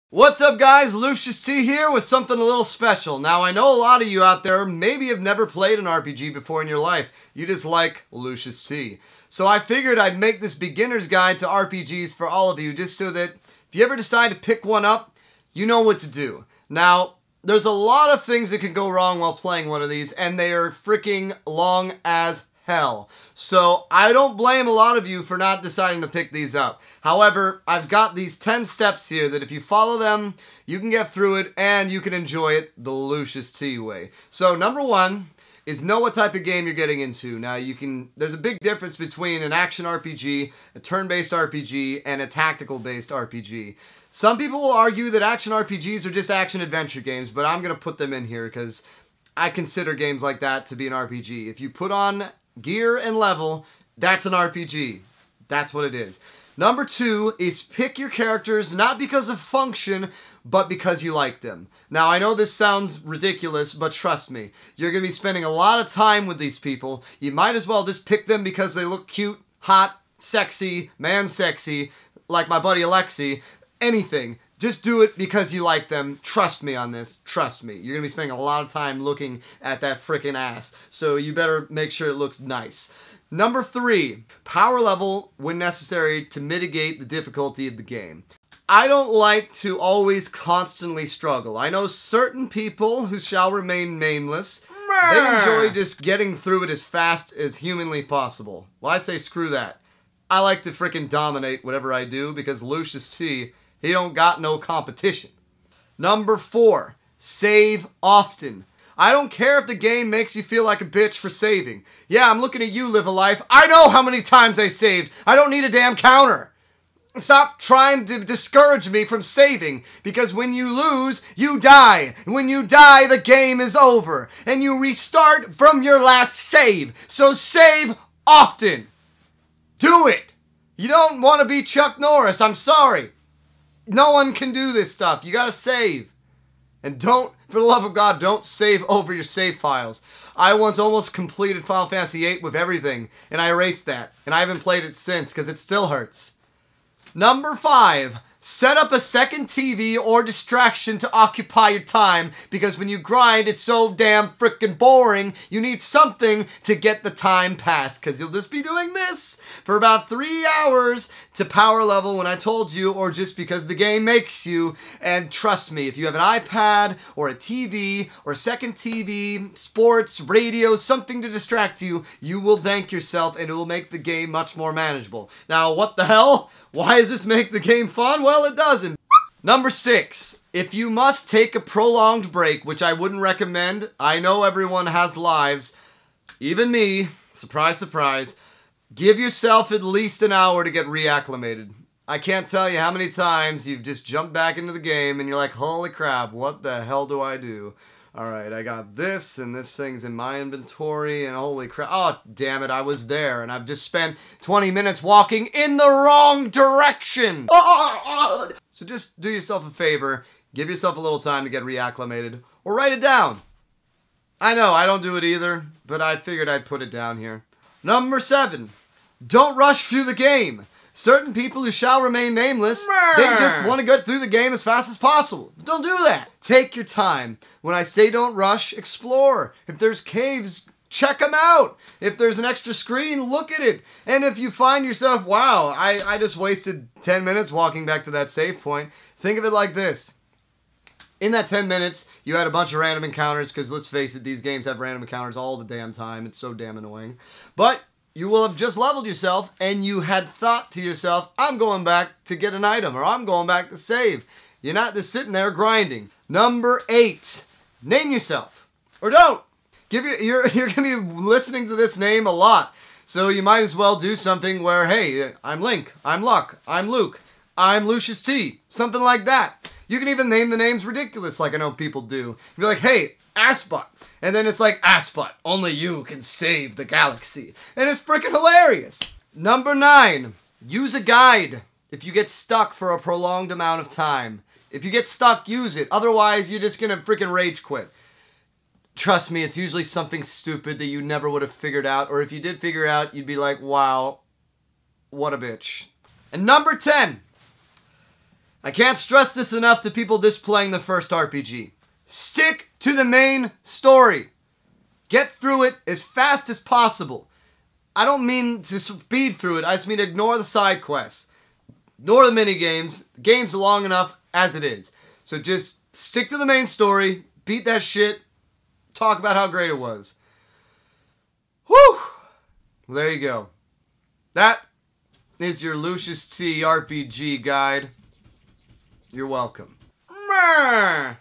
What's up guys, Lucious T here with something a little special. Now I know a lot of you out there maybe have never played an RPG before in your life. You just like Lucious T. So I figured I'd make this beginner's guide to RPGs for all of you just so that if you ever decide to pick one up, you know what to do. Now, there's a lot of things that can go wrong while playing one of these and they are freaking long as hell. So I don't blame a lot of you for not deciding to pick these up. However, I've got these 10 steps here that if you follow them, you can get through it and you can enjoy it the Lucious T way. So number one is know what type of game you're getting into. Now there's a big difference between an action RPG, a turn-based RPG, and a tactical-based RPG. Some people will argue that action RPGs are just action-adventure games, but I'm going to put them in here because I consider games like that to be an RPG. If you put on gear and level, that's an RPG. That's what it is. Number two is pick your characters not because of function, but because you like them. Now, I know this sounds ridiculous, but trust me, you're going to be spending a lot of time with these people. You might as well just pick them because they look cute, hot, sexy, man sexy, like my buddy Alexi. Anything. Just do it because you like them. Trust me on this. Trust me. You're going to be spending a lot of time looking at that freaking ass. So you better make sure it looks nice. Number three, power level when necessary to mitigate the difficulty of the game. I don't like to always constantly struggle. I know certain people who shall remain nameless, they enjoy just getting through it as fast as humanly possible. Well, I say screw that. I like to freaking dominate whatever I do because Lucious T, he don't got no competition. Number four, save often. I don't care if the game makes you feel like a bitch for saving. Yeah, I'm looking at you, Live a Life. I know how many times I saved. I don't need a damn counter. Stop trying to discourage me from saving, because when you lose, you die. And when you die, the game is over. And you restart from your last save. So save often. Do it. You don't want to be Chuck Norris. I'm sorry. No one can do this stuff. You gotta save. And don't, for the love of God, don't save over your save files. I once almost completed Final Fantasy VIII with everything, and I erased that. And I haven't played it since, because it still hurts. Number five, set up a second TV or distraction to occupy your time, because when you grind, it's so damn freaking boring, you need something to get the time passed, because you'll just be doing this for about 3 hours to power level when I told you, or just because the game makes you. And trust me, if you have an iPad or a TV or a second TV, sports, radio, something to distract you, you will thank yourself and it will make the game much more manageable. Now, what the hell? Why does this make the game fun? Well, it doesn't. Number six, if you must take a prolonged break, which I wouldn't recommend, I know everyone has lives, even me, surprise, surprise, give yourself at least an hour to get reacclimated. I can't tell you how many times you've just jumped back into the game and you're like, holy crap, what the hell do I do? Alright, I got this, and this thing's in my inventory, and holy crap, oh, damn it, I was there, and I've just spent 20 minutes walking in the wrong direction! So just do yourself a favor, give yourself a little time to get reacclimated, or write it down. I know, I don't do it either, but I figured I'd put it down here. Number seven, don't rush through the game. Certain people who shall remain nameless, they just want to get through the game as fast as possible. Don't do that. Take your time. When I say don't rush, explore. If there's caves, check them out. If there's an extra screen, look at it. And if you find yourself, wow, I just wasted 10 minutes walking back to that save point, think of it like this. In that 10 minutes, you had a bunch of random encounters, because let's face it, these games have random encounters all the damn time. It's so damn annoying. But you will have just leveled yourself, and you had thought to yourself, I'm going back to get an item, or I'm going back to save. You're not just sitting there grinding. Number eight, name yourself. Or don't. You're going to be listening to this name a lot. So you might as well do something where, hey, I'm Link, I'm Luck, I'm Luke, I'm Lucious T. Something like that. You can even name the names ridiculous like I know people do. You'd be like, hey, Assbutt. And then it's like, Assbutt, only you can save the galaxy. And it's freaking hilarious. Number nine, use a guide if you get stuck for a prolonged amount of time. If you get stuck, use it. Otherwise, you're just gonna freaking rage quit. Trust me, it's usually something stupid that you never would have figured out. Or if you did figure out, you'd be like, wow, what a bitch. And number 10, I can't stress this enough to people just playing the first RPG. Stick to the main story. Get through it as fast as possible. I don't mean to speed through it. I just mean ignore the side quests. Ignore the mini games. The game's long enough as it is. So just stick to the main story. Beat that shit. Talk about how great it was. Whew! Well, there you go. That is your Lucious T RPG guide. You're welcome. Meh.